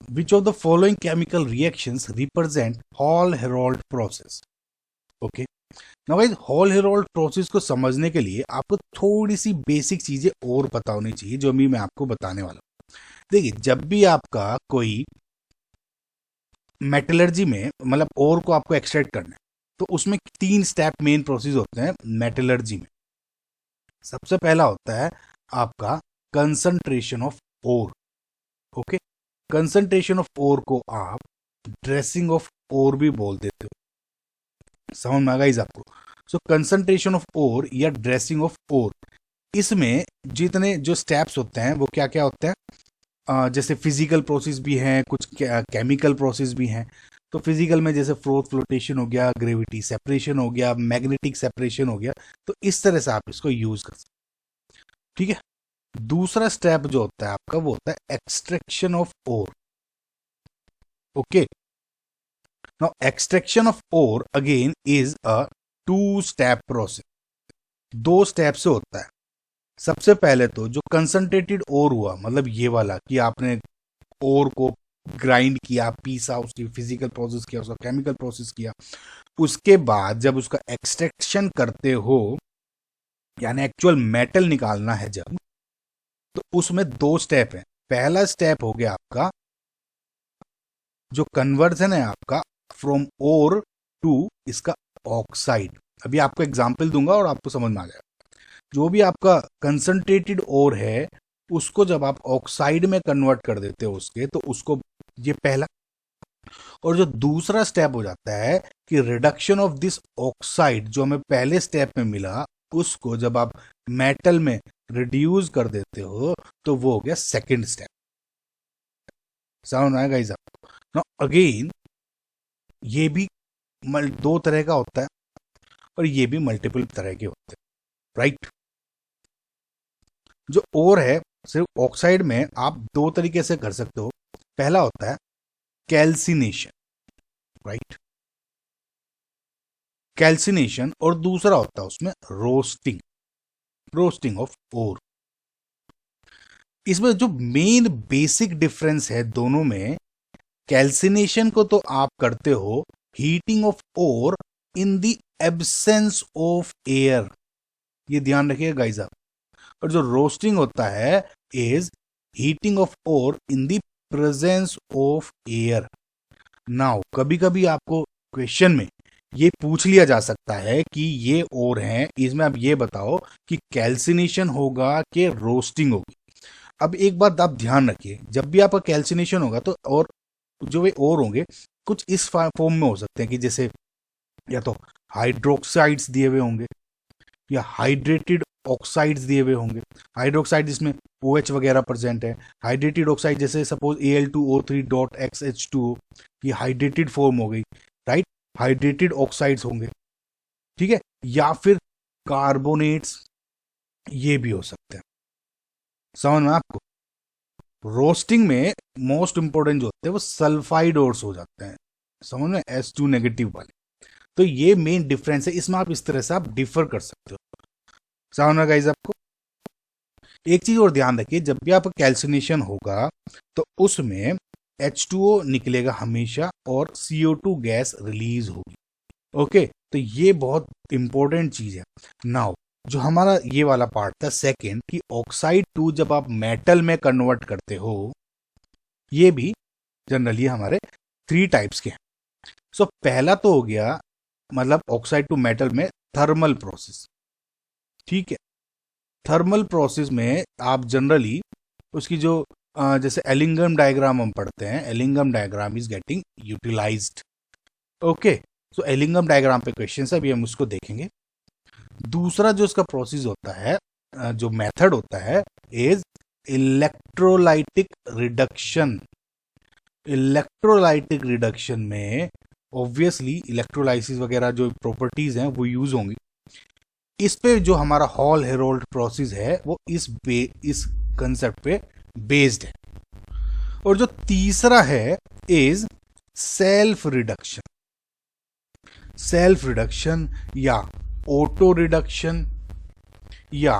Which of the following chemical reactions represent hall Harold process? Okay, now guys hall Harold process को समझने के लिए आपको थोड़ी सी बेसिक चीजें और पता होनी चाहिए जो अभी मैं आपको बताने वाला हूँ। देखिए, जब भी आपका कोई मेटलर्जी में मतलब ओर को आपको एक्सट्रैक्ट करना है तो उसमें 3 स्टेप मेन प्रोसेस होते हैं मेटलर्जी में। सबसे पहला होता है आपका concentration of ore. Okay, concentration of ore को आप ड्रेसिंग ऑफ ओर भी बोल देते हो। समझ में आ गई आपको? सो कंसंट्रेशन ऑफ ओर या ड्रेसिंग ऑफ ओर, इसमें जितने जो स्टेप्स होते हैं वो क्या क्या होते हैं, जैसे फिजिकल प्रोसेस भी हैं, कुछ केमिकल प्रोसेस भी हैं। तो फिजिकल में जैसे फ्लोटेशन हो गया, ग्रेविटी सेपरेशन हो गया, मैग्नेटिक सेपरेशन हो गया। तो इस तरह से आप इसको यूज कर सकते हैं। ठीक है, दूसरा स्टेप जो होता है आपका वो होता है extraction of ore. Okay, now extraction of ore again is a 2 step process. 2 step से होता है। सबसे पहले तो जो कंसंट्रेटेड ओर हुआ, मतलब ये वाला कि आपने ओर को ग्राइंड किया, पीसा, उसकी फिजिकल प्रोसेस किया, उसका केमिकल प्रोसेस किया। उसके बाद जब उसका एक्सट्रैक्शन करते हो यानी एक्चुअल मेटल निकालना है जब, तो उसमें 2 स्टेप है। पहला स्टेप हो गया आपका जो कन्वर्जन है आपका फ्रॉम ओर टू इसका ऑक्साइड। अभी आपको एग्जांपल दूंगा और आपको समझ में आ जाएगा। जो भी आपका कंसंट्रेटेड ओर है उसको जब आप ऑक्साइड में कन्वर्ट कर देते हो उसके, तो उसको ये पहला। और जो दूसरा स्टेप हो जाता है कि रिडक्शन ऑफ दिस ऑक्साइड जो हमें पहले स्टेप में मिला, उसको जब आप मेटल में रिड्यूस कर देते हो तो वो हो गया सेकंड स्टेप। समझ में आएगा आपको? नाउ अगेन ये भी 2 तरह का होता है और ये भी मल्टीपल तरह के होते हैं, राइट? जो ओर है सिर्फ ऑक्साइड में आप 2 तरीके से कर सकते हो। पहला होता है कैल्सिनेशन, राइट, कैल्सिनेशन। और दूसरा होता है उसमें रोस्टिंग, रोस्टिंग ऑफ ओर। इसमें जो मेन बेसिक डिफरेंस है दोनों में, कैल्सिनेशन को तो आप करते हो heating of ore in the absence of air, ये ध्यान रखिएगा गाइस आप। और जो रोस्टिंग होता है is heating of ore in the presence of air. Now कभी कभी आपको क्वेश्चन में ये पूछ लिया जा सकता है कि ये ओर हैं, इसमें आप ये बताओ कि कैल्सिनेशन होगा कि रोस्टिंग होगी। अब एक बात आप ध्यान रखिए, जब भी आपका कैल्सिनेशन होगा तो और जो वे ओर होंगे कुछ इस फॉर्म में हो सकते हैं कि जैसे या तो हाइड्रोक्साइड्स दिए हुए होंगे या हाइड्रेटेड ऑक्साइड्स दिए हुए होंगे। हाइड्रोक्साइड जिसमें OH वगैरह प्रेजेंट है। हाइड्रेटेड ऑक्साइड जैसे सपोज Al2O3.XH2O, ये हाइड्रेटेड फॉर्म हो गई, राइट? हाइड्रेटेड ऑक्साइड्स होंगे, ठीक है, या फिर कार्बोनेट्स, ये भी हो सकते हैं। समझ में आपको? रोस्टिंग में मोस्ट इंपोर्टेंट जो होते हैं वो सल्फाइड ओर्स हो जाते हैं, समझ में, H2 नेगेटिव वाले। तो ये मेन डिफरेंस है, इसमें आप इस तरह से आप डिफर कर सकते हो। समझ में गाइस आपको? एक चीज और ध्यान रखिए, जब भी आपका कैल्सिनेशन होगा तो उसमें H2O निकलेगा हमेशा और CO2 गैस रिलीज होगी। ओके, तो ये बहुत इंपॉर्टेंट चीज है। नाउ जो हमारा ये वाला पार्ट था सेकंड कि ऑक्साइड टू जब आप मेटल में कन्वर्ट करते हो, ये भी जनरली हमारे 3 टाइप्स के हैं। सो पहला तो हो गया मतलब ऑक्साइड टू मेटल में थर्मल प्रोसेस, ठीक है। थर्मल प्रोसेस में आप जनरली उसकी जो जैसे एलिंगम डायग्राम हम पढ़ते हैं, Ellingham diagram is getting utilised. Okay, so Ellingham diagram पे क्वेश्चन है, अभी हम उसको देखेंगे। दूसरा जो इसका प्रोसेस होता है, जो मेथड होता है, is electrolytic reduction. Electrolytic reduction में ऑब्वियसली इलेक्ट्रोलाइसिस वगैरह जो प्रॉपर्टीज हैं वो यूज होंगी। इस पे जो हमारा हॉल हेरोल्ड प्रोसेस है वो इस कंसेप्ट पे बेस्ड है। और जो तीसरा है is self reduction. Self reduction या ऑटो रिडक्शन या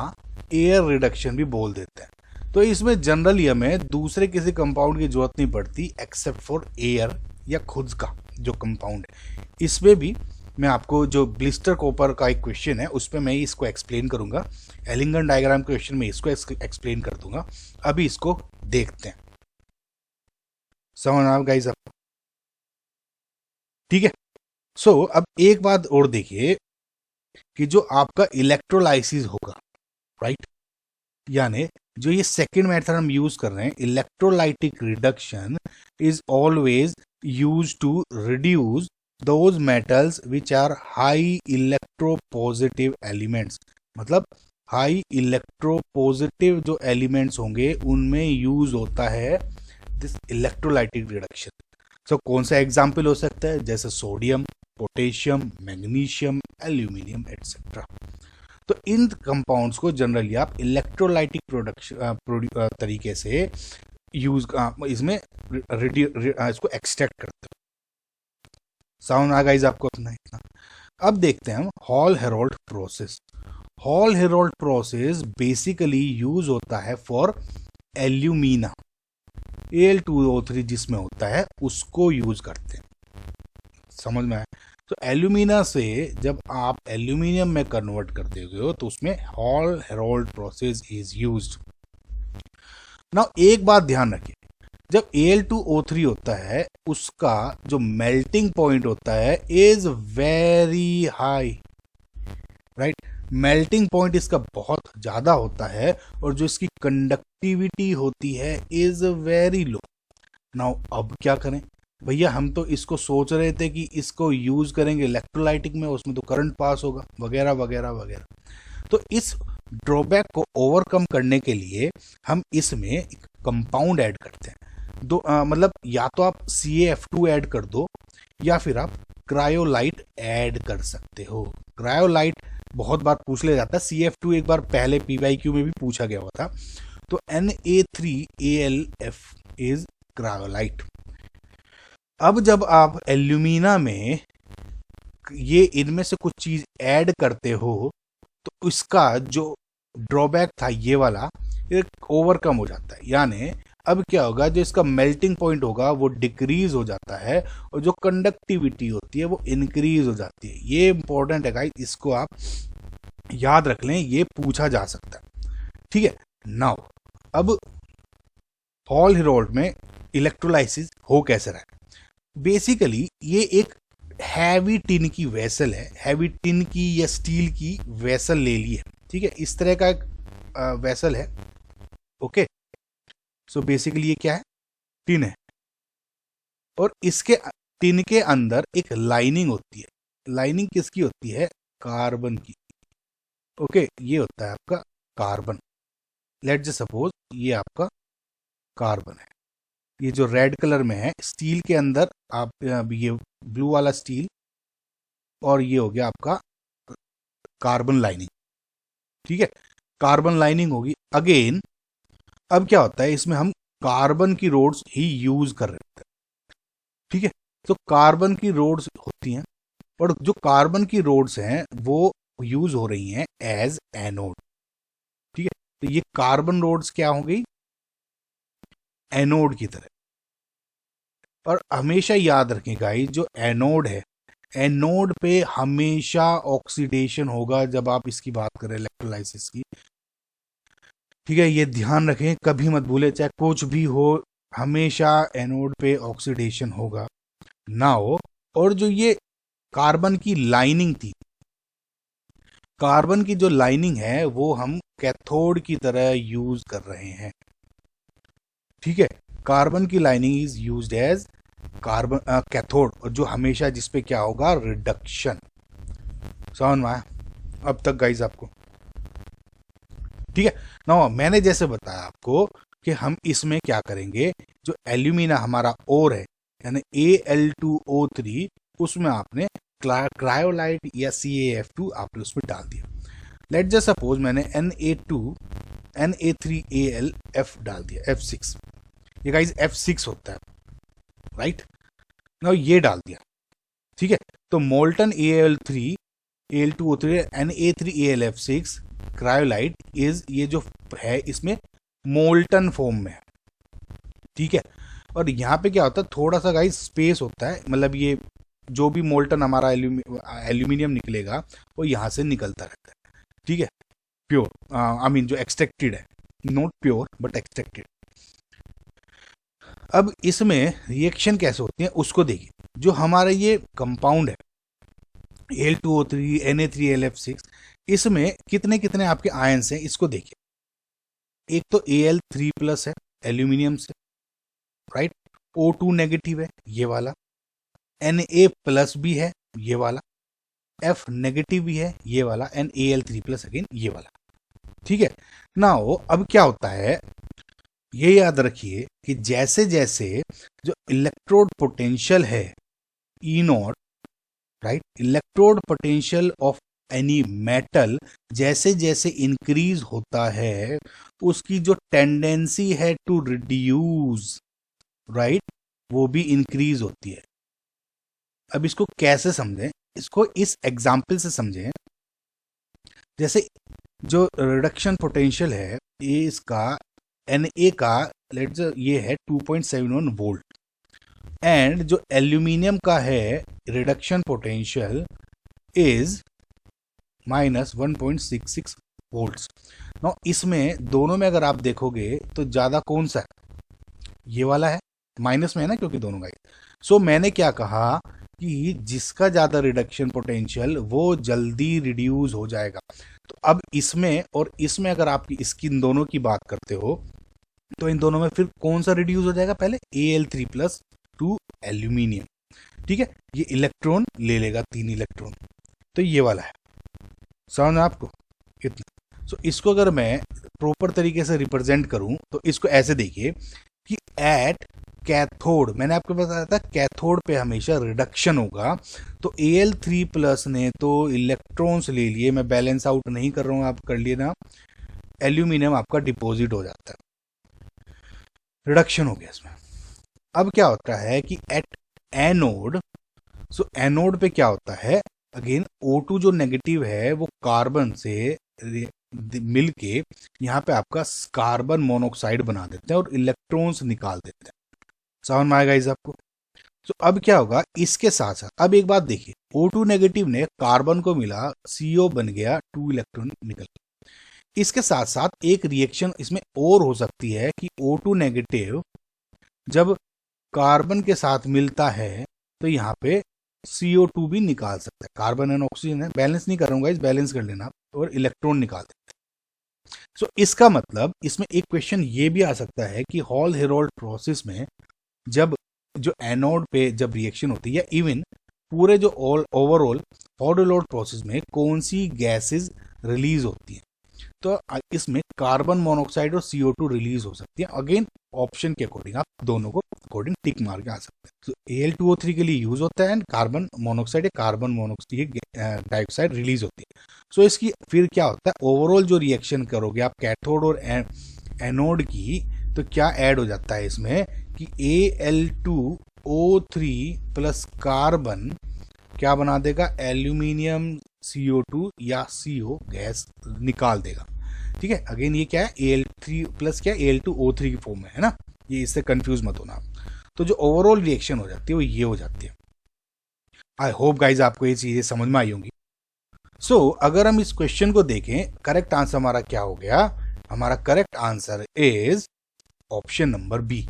एयर रिडक्शन भी बोल देते हैं। तो इसमें जनरली हमें दूसरे किसी कंपाउंड की जरूरत नहीं पड़ती एक्सेप्ट फॉर एयर या खुद का जो कंपाउंड है। इसमें भी मैं आपको जो ब्लिस्टर कॉपर का एक क्वेश्चन है उस पर मैं इसको एक्सप्लेन करूंगा, एलिंगन डायग्राम क्वेश्चन में इसको एक्सप्लेन कर दूंगा। अभी इसको देखते हैं, समझ आ गाइस आप? ठीक है। सो अब एक बात और देखिए कि जो आपका इलेक्ट्रोलाइसिस होगा, राइट, यानी जो ये सेकेंड मेथड हम यूज कर रहे हैं, electrolytic reduction is always use to reduce those metals which are high electropositive elements. मतलब हाई इलेक्ट्रोपॉजिटिव जो एलिमेंट्स होंगे उनमें यूज होता है दिस इलेक्ट्रोलाइटिक रिडक्शन। सो कौन सा एग्जाम्पल हो सकता है? जैसे sodium, potassium, magnesium, aluminium etcetera. तो इन कंपाउंड्स को जनरली आप इलेक्ट्रोलाइटिक प्रोडक्शन तरीके से यूज इसमें इसको एक्सट्रैक्ट करते हो। साउंड आ गाइस आपको अपना इतना? अब देखते हैं हम hall Harold process. Hall Harold process basically use होता है फॉर एल्यूमिना, Al2O3 जिसमें होता है उसको यूज करते हैं, समझ में आया? तो एल्यूमिना से जब आप एल्यूमिनियम में कन्वर्ट करते हो तो उसमें hall Harold process is used. Now एक बात ध्यान रखिए, जब Al2O3 होता है उसका जो मेल्टिंग पॉइंट होता है is very high, right. Melting point इसका बहुत ज्यादा होता है और जो इसकी कंडक्टिविटी होती है इज वेरी लो। नाउ अब क्या करें भैया, हम तो इसको सोच रहे थे कि इसको यूज करेंगे इलेक्ट्रोलाइटिक में, उसमें तो करंट पास होगा वगैरह वगैरह वगैरह। तो इस ड्रॉबैक को ओवरकम करने के लिए हम इसमें एक कंपाउंड ऐड करते हैं। मतलब या तो आप CaF2 ऐड कर दो या फिर आप क्रायोलाइट ऐड कर सकते हो। क्रायोलाइट बहुत बार पूछ लिया जाता है, CaF2 एक बार पहले PYQ में भी पूछा गया हुआ था। तो Na3AlF इज क्रायोलाइट। अब जब आप एल्यूमिना में ये इनमें से कुछ चीज ऐड करते हो तो इसका जो ड्रॉबैक था ये वाला ओवरकम हो जाता है। यानी अब क्या होगा, जो इसका मेल्टिंग पॉइंट होगा वो डिक्रीज हो जाता है और जो कंडक्टिविटी होती है वो इंक्रीज हो जाती है। ये इंपॉर्टेंट है गाइस, इसको आप याद रख लें, ये पूछा जा सकता है। ठीक है। नाउ अब हॉल हेरोल्ड में इलेक्ट्रोलाइसिस हो कैसे रहा है? बेसिकली ये एक हैवी टिन की वेसल है, हैवी टिन की या स्टील की वेसल ले ली है। ठीक है, इस तरह का एक वेसल है। ओके, सो बेसिकली ये क्या है? टिन है और इसके टिन के अंदर एक लाइनिंग होती है। लाइनिंग किसकी होती है? कार्बन की। ओके, ये होता है आपका कार्बन। लेट जस्ट सपोज ये आपका कार्बन है, ये जो रेड कलर में है स्टील के अंदर, आप ये ब्लू वाला स्टील और ये हो गया आपका कार्बन लाइनिंग। ठीक है, कार्बन लाइनिंग होगी। अगेन अब क्या होता है, इसमें हम कार्बन की रोड्स ही यूज कर रहे होते हैं। ठीक है, तो कार्बन की रोड्स होती हैं और जो कार्बन की रोड्स हैं वो यूज हो रही हैं एज एनोड। ठीक है, तो ये कार्बन रोड्स क्या हो गई? एनोड की तरह। और हमेशा याद रखें गाइस, जो एनोड है, एनोड पे हमेशा ऑक्सीडेशन होगा जब आप इसकी बात करें इलेक्ट्रोलाइसिस की। ठीक है, ये ध्यान रखें, कभी मत भूले, चाहे कुछ भी हो हमेशा एनोड पे ऑक्सीडेशन होगा ना हो। और जो ये कार्बन की लाइनिंग थी, कार्बन की जो लाइनिंग है वो हम कैथोड की तरह यूज कर रहे हैं। ठीक है, कार्बन की lining is used as carbon cathode, और जो हमेशा जिसपे क्या होगा? रिडक्शन। समझ में आया अब तक गाइज आपको? ठीक है ना, मैंने जैसे बताया आपको कि हम इसमें क्या करेंगे, जो एल्यूमिना हमारा ओर है यानी Al2O3, उसमें आपने क्रायोलाइट या CaF2 आपने उसमें डाल दिया। लेट जस्ट सपोज मैंने Na3AlF डाल दिया, F6। ये गाइज F6 होता है, राइट ना, ये डाल दिया। ठीक है, तो molten Al2O3 Na3AlF6 cryolite is, ये जो है इसमें मोल्टन फॉर्म में, ठीक है। और यहाँ पे क्या होता है, थोड़ा सा गाइस स्पेस होता है, मतलब ये जो भी मोल्टन हमारा एल्यूमिनियम निकलेगा वो यहाँ से निकलता रहता है, ठीक है। प्योर आई मीन जो एक्सट्रैक्टेड है, नॉट प्योर बट एक्सट्रैक्टेड। अब इसमें रिएक्शन कैसे होती है उसको देखिए। जो हमारा ये कंपाउंड है Al2O3 Na3LF6, इसमें कितने कितने आपके आयंस हैं इसको देखिए। एक तो Al3 प्लस है एल्यूमिनियम से, राइट। O2 नेगेटिव है ये वाला, Na प्लस भी है ये वाला, F नेगेटिव भी है ये वाला, एंड Al3 प्लस अगेन ये वाला, ठीक है ना। वो अब क्या होता है ये याद रखिए कि जैसे जैसे जो इलेक्ट्रोड पोटेंशियल है E not, right, electrode potential of any metal जैसे जैसे इंक्रीज होता है, उसकी जो टेंडेंसी है टू रिड्यूस, राइट, वो भी इंक्रीज होती है। अब इसको कैसे समझें, इसको इस एग्जाम्पल से समझें। जैसे जो रिडक्शन पोटेंशियल है ये इसका Na का लेट्स ये है 2.71 वोल्ट, एंड जो एल्यूमिनियम का है reduction potential is -1.66 volts. No इसमें दोनों में अगर आप देखोगे तो ज़्यादा कौन सा है, ये वाला है, माइनस में है ना क्योंकि दोनों का। सो मैंने क्या कहा कि जिसका ज़्यादा रिडक्शन पोटेंशियल वो जल्दी रिड्यूस हो जाएगा। तो अब इसमें और इसमें अगर आप इसकी इन दोनों की बात करते हो तो इन दोनों में फिर कौन सा रिड्यूस हो जाएगा, पहले Al3 प्लस टू एल्यूमिनियम, ठीक है। ये इलेक्ट्रॉन ले लेगा 3 इलेक्ट्रॉन, तो ये वाला है, समझ आपको इतना। सो इसको अगर मैं प्रॉपर तरीके से रिप्रेजेंट करूं तो इसको ऐसे देखिए कि एट कैथोड, मैंने आपको बताया था कैथोड पे हमेशा रिडक्शन होगा। तो Al3 प्लस ने तो इलेक्ट्रॉन्स ले लिए, मैं बैलेंस आउट नहीं कर रहा हूं, आप कर लिए ना, एल्यूमिनियम आपका डिपॉजिट हो जाता है, रिडक्शन हो गया इसमें। अब क्या होता है कि एट एनोड, सो एनोड पे क्या होता है, अगेन O2 जो नेगेटिव है वो कार्बन से मिलके यहाँ पे आपका कार्बन मोनोऑक्साइड बना देते हैं और इलेक्ट्रॉन्स निकाल देते हैं, समझ में आएगा इस आपको। तो अब क्या होगा इसके साथ साथ, अब एक बात देखिए, O2 नेगेटिव ने कार्बन को मिला, CO बन गया, 2 इलेक्ट्रॉन निकल गया। इसके साथ साथ एक रिएक्शन इसमें और हो सकती है कि O2 नेगेटिव जब कार्बन के साथ मिलता है तो यहाँ पे CO2 भी निकाल सकता है, कार्बन एंड ऑक्सीजन है, बैलेंस नहीं कर रहा हूँ गाइस, बैलेंस कर लेना, और इलेक्ट्रॉन निकाल देते हैं। सो इसका मतलब इसमें एक क्वेश्चन ये भी आ सकता है कि हॉल हेरोल्ड प्रोसेस में जब जो एनोड पे जब रिएक्शन होती है, या इवन पूरे जो ओवरऑल हॉल हेरोल्ड प्रोसेस में कौन सी गैसेस रिलीज होती हैं, तो इसमें कार्बन मोनोऑक्साइड और CO2 रिलीज हो सकती है। अगेन ऑप्शन के अकॉर्डिंग आप दोनों को अकॉर्डिंग टिक मार के आ सकते हैं। तो Al2O3 के लिए यूज होता है एंड कार्बन मोनोऑक्साइड या कार्बन मोनोऑक्साइड डाइऑक्साइड रिलीज होती है। सो इसकी फिर क्या होता है, ओवरऑल जो रिएक्शन करोगे आप कैथोड और एनोड की, तो क्या ऐड हो जाता है इसमें कि Al2O3 प्लस कार्बन क्या बना देगा, एल्यूमिनियम CO2 या CO गैस निकाल देगा, ठीक है। अगेन ये क्या है, Al3 प्लस क्या है, Al2O3 की फॉर्म में है ना, ये इससे कंफ्यूज मत होना। तो जो ओवरऑल रिएक्शन हो जाती है वो ये हो जाती है। आई होप गाइज आपको ये चीजें समझ में आई होंगी। सो अगर हम इस क्वेश्चन को देखें, करेक्ट आंसर हमारा क्या हो गया, हमारा correct answer is option number B.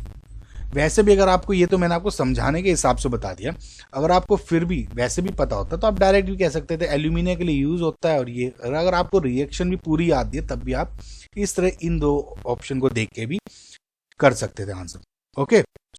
वैसे भी अगर आपको ये तो मैंने आपको समझाने के हिसाब से बता दिया, अगर आपको फिर भी वैसे भी पता होता तो आप डायरेक्ट भी कह सकते थे एल्यूमिनियम के लिए यूज होता है, और ये अगर आपको रिएक्शन भी पूरी याद है तब भी आप इस तरह इन दो ऑप्शन को देख के भी कर सकते थे आंसर, ओके।